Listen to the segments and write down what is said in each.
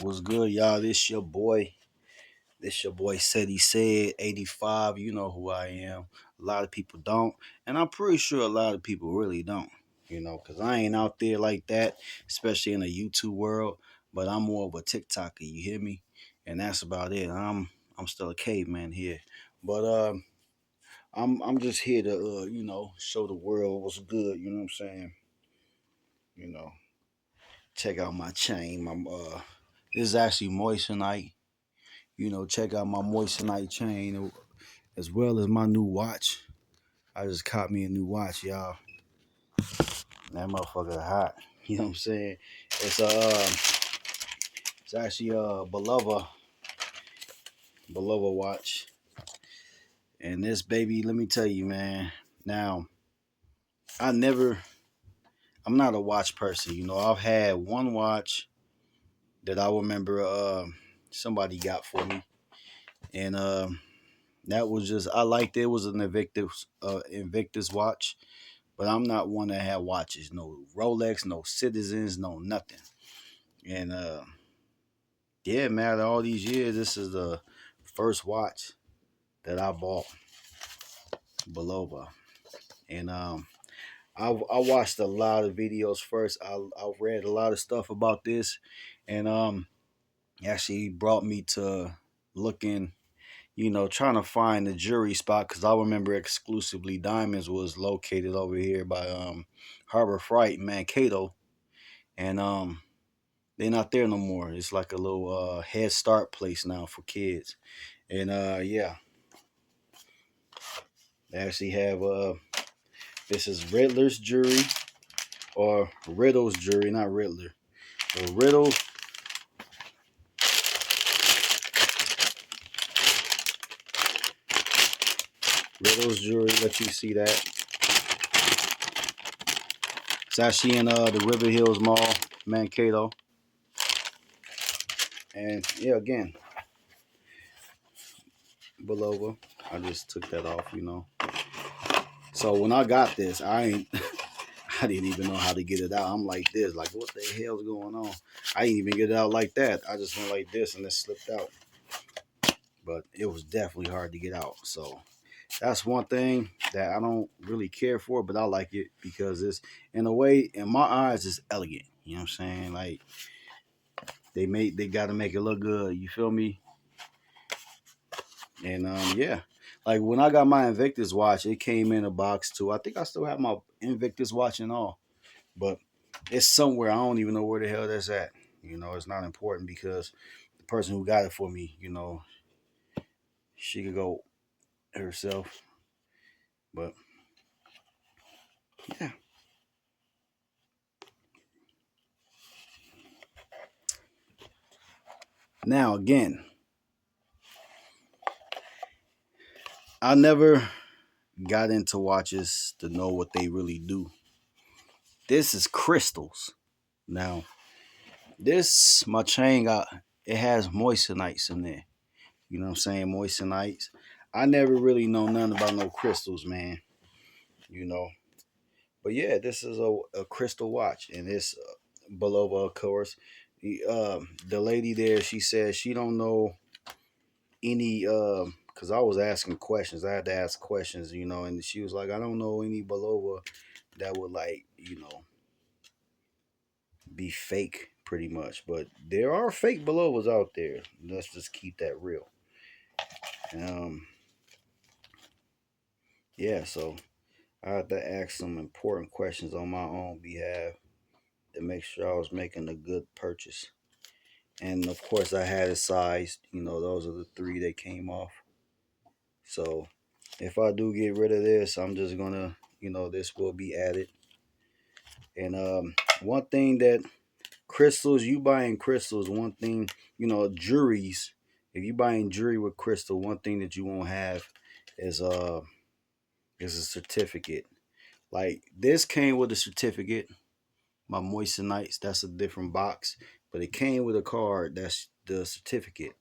What's good, y'all? This your boy. This your boy said he said 85. You know who I am. A lot of people don't. And I'm pretty sure a lot of people really don't. Because I ain't out there like that, especially in the YouTube world. But I'm more of a TikToker, you hear me? And that's about it. I'm still a caveman here. But I'm just here to show the world what's good, you know what I'm saying? You know, check out my chain. My this is actually moissanite. Check out my moissanite chain as well as my new watch. I just caught me a new watch, y'all. That motherfucker hot. You know what I'm saying? It's a it's actually a Bulova watch. And this baby, let me tell you, man. Now, I'm not a watch person. I've had one watch that I remember somebody got for me. And that was just I liked it. It was an Invictus watch. But I'm not one that had watches. No Rolex, no Citizens, no nothing. And yeah, man, after all these years, this is the first watch that I bought, Bulova. And I watched a lot of videos first. I read a lot of stuff about this, and actually brought me to looking, trying to find the jury spot because I remember Exclusively Diamonds was located over here by Harbor Freight, Mankato, and they're not there no more. It's like a little Head Start place now for kids, and yeah, they actually have this is Riddler's Jewelry or Riddles Jewelry, not Riddler, but Riddles Jewelry. Let you see that. It's actually in the River Hills Mall, Mankato. And yeah, again, Bulova. I just took that off. So when I got this, I didn't even know how to get it out. I'm like this, like what the hell's going on? I didn't even get it out like that. I just went like this and it slipped out. But it was definitely hard to get out. So that's one thing that I don't really care for, but I like it because it's in a way, in my eyes, it's elegant. You know what I'm saying? Like they got to make it look good. You feel me? And yeah, like when I got my Invictus watch, it came in a box too. I think I still have my Invictus watch and all, but it's somewhere. I don't even know where the hell that's at. It's not important because the person who got it for me, she could go herself. But yeah. Now again, I never got into watches to know what they really do. This is crystals. Now, this my chain got it has moissanites in there. You know what I'm saying? Moissanites. I never really know nothing about no crystals, man. You know. But yeah, this is a crystal watch, and it's below, of course. The lady there, she said she don't know any. Because I was asking questions, I had to ask questions, and she was like, I don't know any below that would like, be fake, pretty much. But there are fake belovas out there. Let's just keep that real. Um, yeah, so I had to ask some important questions on my own behalf to make sure I was making a good purchase. And of course, I had it sized. Those are the three that came off. So if I do get rid of this, I'm just gonna, this will be added. And one thing that crystals, you buying crystals, one thing, juries. If you buying jewelry with crystal, one thing that you won't have is a certificate. Like this came with a certificate. My moissanites, that's a different box, but it came with a card. That's the certificate,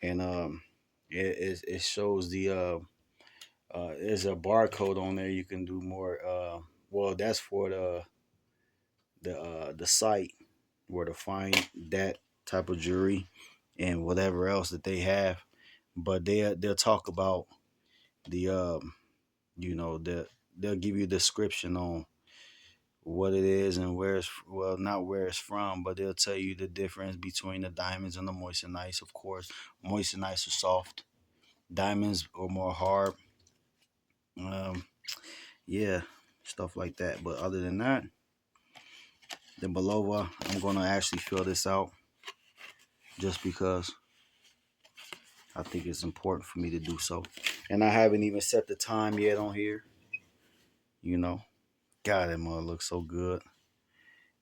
and it shows the there's a barcode on there. You can do more. Well, that's for the site where to find that type of jewelry and whatever else that they have. But they'll talk about the you know the they'll give you a description on what it is and where it's, well, not where it's from, but they'll tell you the difference between the diamonds and the moissanite. Of course, moissanites are soft, diamonds are more hard. Um, yeah, stuff like that. But other than that, the Belova, I'm gonna actually fill this out just because I think it's important for me to do so. And I haven't even set the time yet on here. You know, God, that mother looks so good.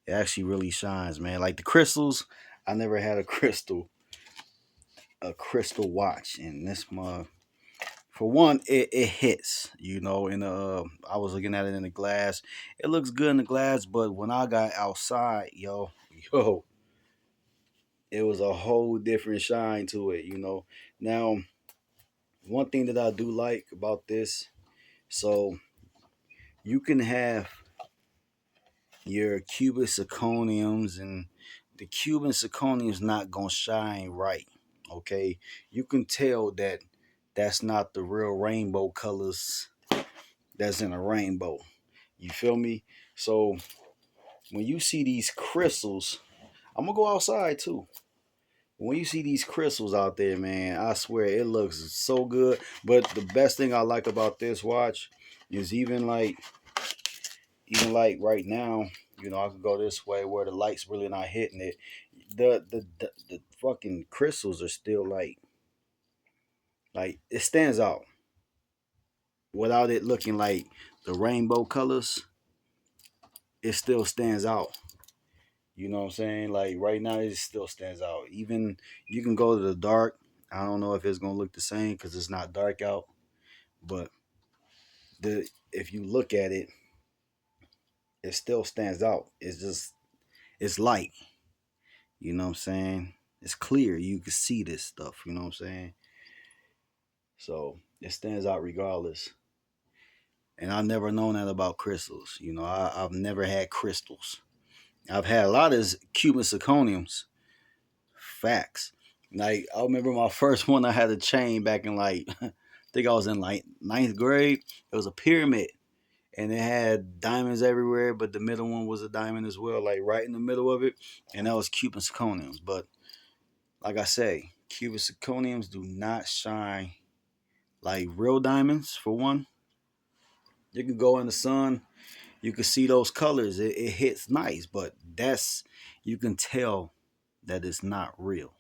It actually really shines, man. Like the crystals, I never had a crystal watch, and this mug, for one, it hits. You know, in the I was looking at it in the glass. It looks good in the glass, but when I got outside, yo, it was a whole different shine to it. You know, now one thing that I do like about this, so you can have your Cuban zirconiums, and the Cuban zirconium's not gonna shine right. Okay, you can tell that that's not the real rainbow colors that's in a rainbow. You feel me? So when you see these crystals, I'm gonna go outside too. When you see these crystals out there, man, I swear it looks so good. But the best thing I like about this watch is even like right now, I could go this way where the light's really not hitting it. The fucking crystals are still like it stands out without it looking like the rainbow colors. It still stands out. You know what I'm saying? Like right now, it still stands out. Even you can go to the dark. I don't know if it's gonna look the same because it's not dark out. But the if you look at it, it still stands out. It's light. You know what I'm saying? It's clear. You can see this stuff. You know what I'm saying? So it stands out regardless. And I've never known that about crystals. I've never had crystals. I've had a lot of Cuban zirconiums. Facts. Like I remember my first one. I had a chain back in like I think I was in like ninth grade. It was a pyramid, and it had diamonds everywhere, but the middle one was a diamond as well, like right in the middle of it, and that was Cuban zirconiums. But like I say, Cuban zirconiums do not shine like real diamonds. For one, you can go in the sun, you can see those colors. It hits nice, but you can tell that it's not real.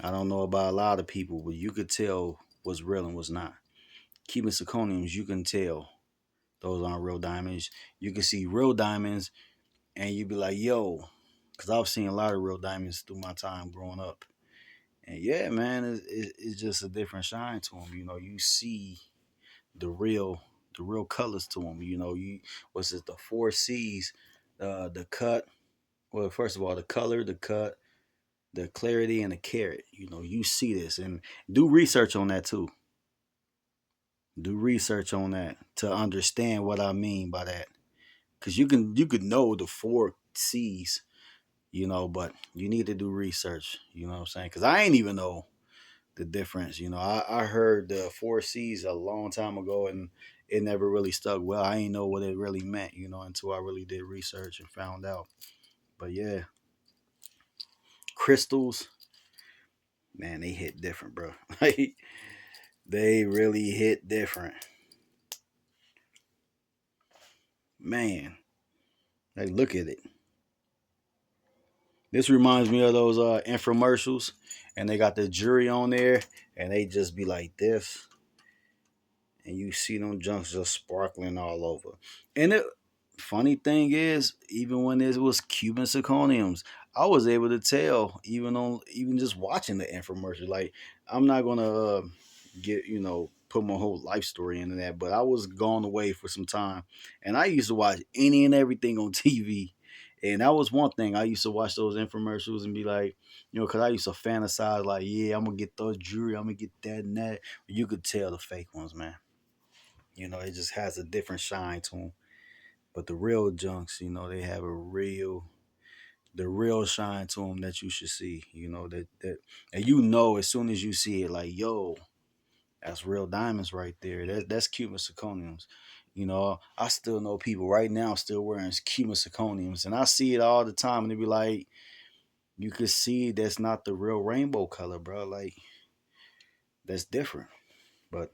I don't know about a lot of people, but you could tell what's real and what's not. Cuban zirconiums, you can tell those aren't real diamonds. You can see real diamonds, and you be like, yo, because I've seen a lot of real diamonds through my time growing up. And yeah, man, it's just a different shine to them. You see the real the real colors to them. You what's it? The four C's, the cut. Well, first of all, the color, the cut, the clarity, and the carat. You see this, and do research on that too. Do research on that to understand what I mean by that, because you could know the four C's, but you need to do research. You know what I'm saying? Because I ain't even know the difference. I heard the four C's a long time ago, and it never really stuck well. I ain't know what it really meant, until I really did research and found out. But yeah, crystals, man, they hit different, bro. Like they really hit different, man. Like look at it. This reminds me of those infomercials, and they got the jury on there, and they just be like this, and you see them junks just sparkling all over. And the funny thing is, even when it was Cuban zirconiums, I was able to tell even just watching the infomercial. Like I'm not gonna get put my whole life story into that, but I was gone away for some time, and I used to watch any and everything on TV. And that was one thing. I used to watch those infomercials and be like, because I used to fantasize like, yeah, I'm gonna get those jewelry, I'm gonna get that and that. You could tell the fake ones, man. It just has a different shine to them. But the real junks, they have a real the real shine to them that you should see. You know that, and you know as soon as you see it, like yo, that's real diamonds right there. That's Cuban zirconiums. You know, I still know people right now still wearing Cuban zirconiums, and I see it all the time, and they be like, you could see that's not the real rainbow color, bro. Like that's different. But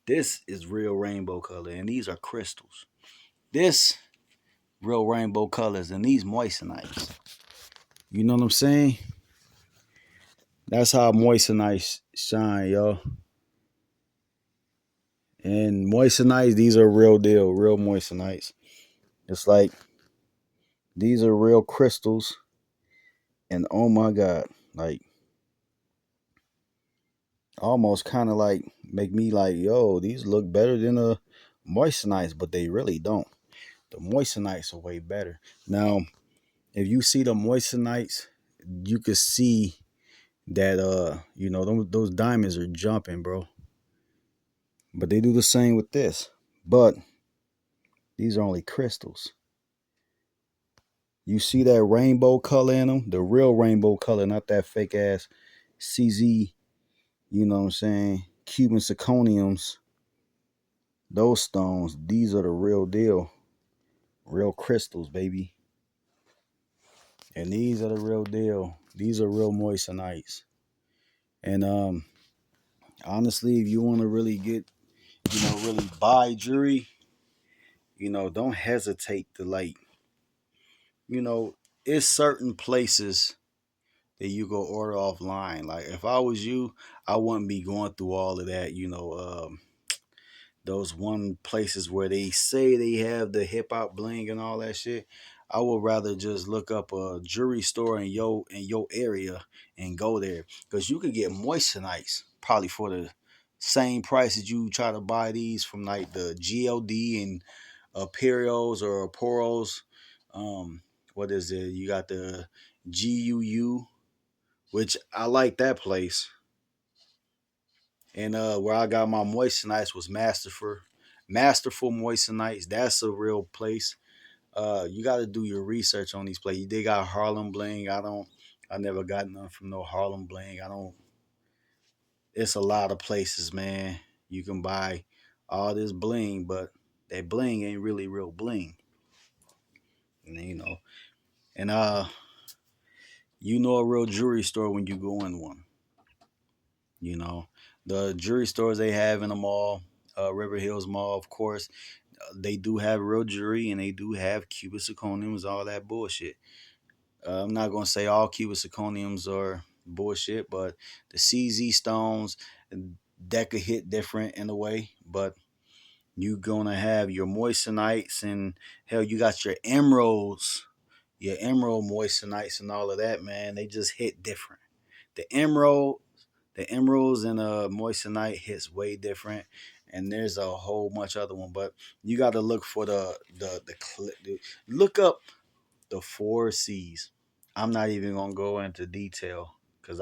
this is real rainbow color, and these are crystals. This real rainbow colors, and these moissanites. You know what I'm saying? That's how moissanites shine, yo. And moissanites, these are real deal, real moissanites. It's like these are real crystals, and oh my god, like almost kind of like make me like, yo, these look better than the moissanites, but they really don't. The moissanites are way better. Now, if you see the moissanites, you could see that you know, those diamonds are jumping, bro. But they do the same with this. But these are only crystals. You see that rainbow color in them? The real rainbow color, not that fake ass CZ, you know what I'm saying? Cuban zirconiums, those stones, these are the real deal. Real crystals, baby. And these are the real deal. These are real moissanites. And honestly, if you want to really get, you know, really buy jewelry, you know, don't hesitate to like, you know, it's certain places that you go order offline. Like if I was you, I wouldn't be going through all of that, you know, those one places where they say they have the hip hop bling and all that shit. I would rather just look up a jewelry store in your area and go there because you could get moissanites probably for the same price that you try to buy these from like the GLD and Imperials or Poros. What is it? You got the GUU, which I like that place. And where I got my moistenites was Masterful Moistenites. That's a real place. You got to do your research on these places. They got Harlem Bling. I never got none from no Harlem Bling. I don't. It's a lot of places, man. You can buy all this bling, but that bling ain't really real bling. And, you know, and you know a real jewelry store when you go in one. You know, the jewelry stores they have in the mall, River Hills Mall, of course, they do have real jewelry and they do have cubic zirconiums, all that bullshit. I'm not gonna say all cubic zirconiums are bullshit, but the CZ stones that could hit different in a way. But you gonna have your moissanites and hell, you got your emerald moissanites and all of that, man. They just hit different. The emerald the emeralds and moissanite hits way different, and there's a whole bunch other one. But you got to look for look up the four C's. I'm not even gonna go into detail because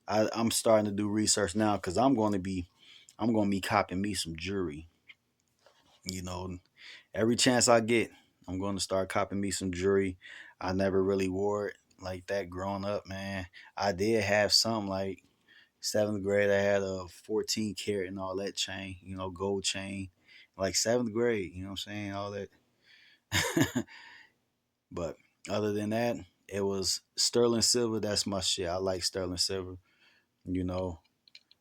I'm starting to do research now because I'm gonna be copying me some jewelry. You know, every chance I get, I'm gonna start copying me some jewelry. I never really wore it like that growing up, man. I did have some like seventh grade. I had a 14 karat and all that chain, you know, gold chain. Like seventh grade, you know what I'm saying? All that. But other than that, it was sterling silver. That's my shit. I like sterling silver, you know.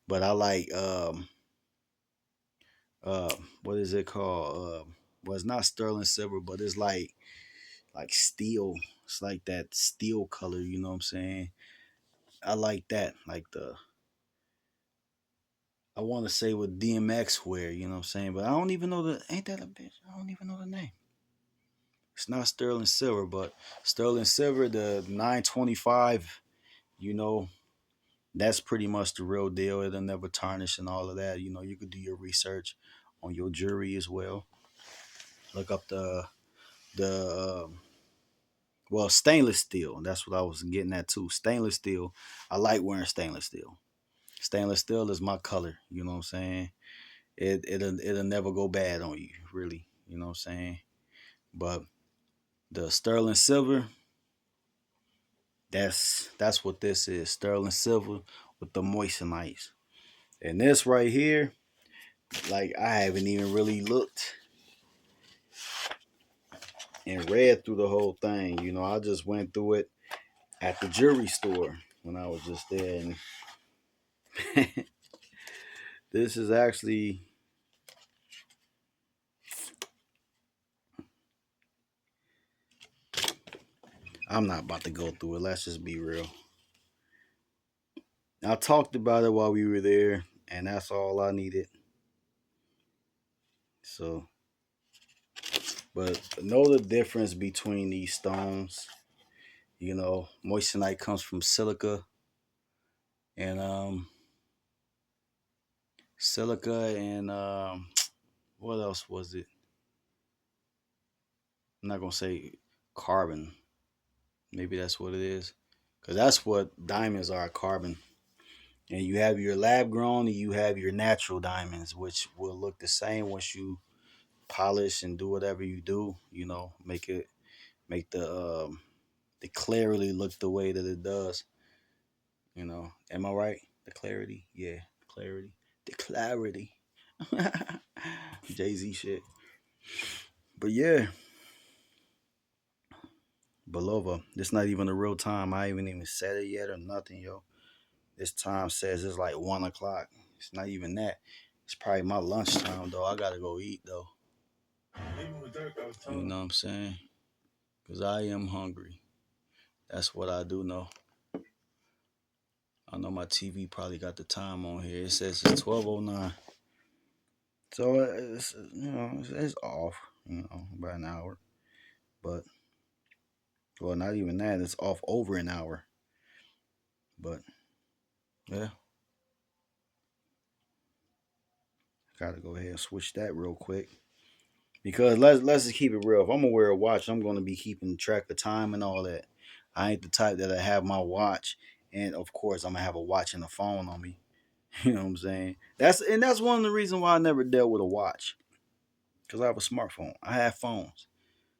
But I like what is it called? Well, it's not sterling silver, but it's like steel. It's like that steel color, you know what I'm saying? I like that. Like the I want to say what DMX wear, you know what I'm saying? But I don't even know ain't that a bitch? I don't even know the name. It's not sterling silver, but sterling silver, the 925, you know, that's pretty much the real deal. It'll never tarnish and all of that. You know, you could do your research on your jewelry as well. Look up the well, stainless steel. That's what I was getting at too. Stainless steel. I like wearing stainless steel. Stainless steel is my color. You know what I'm saying? It'll never go bad on you, really. You know what I'm saying? But the sterling silver, That's what this is. Sterling silver with the moissanites. And this right here, like I haven't even really looked and read through the whole thing. You know, I just went through it at the jewelry store when I was just there. And this is actually, I'm not about to go through it. Let's just be real. I talked about it while we were there, and that's all I needed. So, but know the difference between these stones. You know, moissanite comes from silica, and what else was it? I'm not gonna say carbon. Maybe that's what it is, because that's what diamonds are, carbon. And you have your lab grown, and you have your natural diamonds, which will look the same once you polish and do whatever you do. You know, make the clarity look the way that it does. You know, am I right? The clarity, yeah, clarity, the clarity. Jay Z shit. But yeah, Bulova. This not even the real time. I haven't even said it yet or nothing, yo. This time says it's like 1 o'clock. It's not even that. It's probably my lunchtime though. I gotta go eat though. You know what I'm saying? Cause I am hungry. That's what I do know. I know my TV probably got the time on here. It says it's 12:09. So it's, it's off. You know, by an hour. But well, not even that. It's off over an hour. But yeah, gotta go ahead and switch that real quick. Because let's just keep it real. If I'm gonna wear a watch, I'm gonna be keeping track of time and all that. I ain't the type that I have my watch, and of course I'm gonna have a watch and a phone on me. You know what I'm saying? That's one of the reasons why I never dealt with a watch. Because I have a smartphone. I have phones.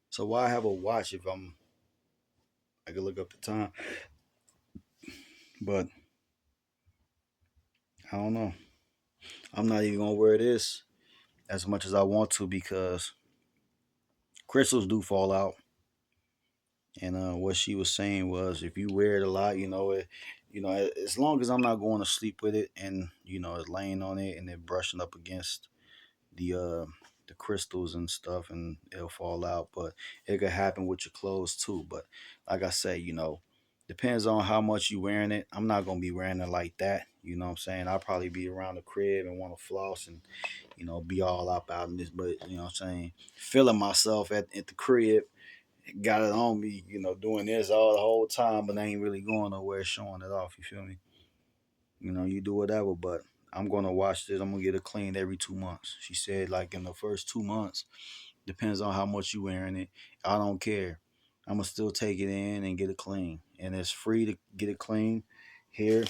So why have a watch if I can look up the time? But I don't know. I'm not even gonna wear this as much as I want to because crystals do fall out. And what she was saying was, if you wear it a lot, as long as I'm not going to sleep with it, and it's laying on it and it brushing up against the uh, the crystals and stuff, and it'll fall out. But it could happen with your clothes too. But like I say, depends on how much you wearing it. I'm not gonna be wearing it like that. You know what I'm saying? I'll probably be around the crib and want to floss and be all up out in this. But what I'm saying, feeling myself at the crib, got it on me, doing this all the whole time, but I ain't really going nowhere, showing it off. You feel me? You do whatever, but I'm gonna watch this. I'm gonna get it cleaned every 2 months. She said, like in the first 2 months, depends on how much you wearing it. I don't care. I'm gonna still take it in and get it clean, and it's free to get it clean here.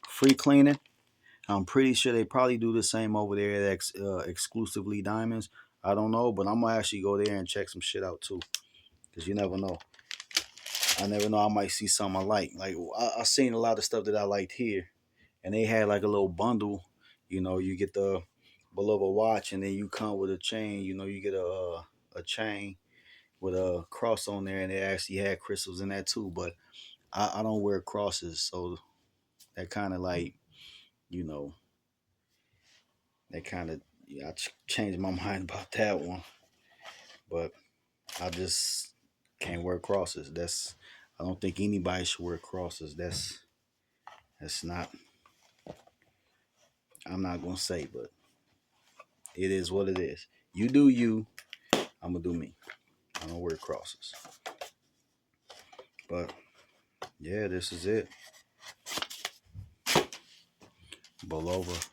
Free cleaning. I'm pretty sure they probably do the same over there at exclusively diamonds. I don't know, but I'm gonna actually go there and check some shit out too, because you never know. I never know. I might see something I like. Like I seen a lot of stuff that I liked here, and they had like a little bundle. You get the BULOVA watch, and then you come with a chain. You get a chain with a cross on there, and they actually had crystals in that too. But I don't wear crosses, so that kind of like you know that kind of I changed my mind about that one. But I just can't wear crosses. I don't think anybody should wear crosses. That's not. I'm not gonna say, but it is what it is. You do you. I'm gonna do me. I don't wear crosses. But yeah, this is it. Bulova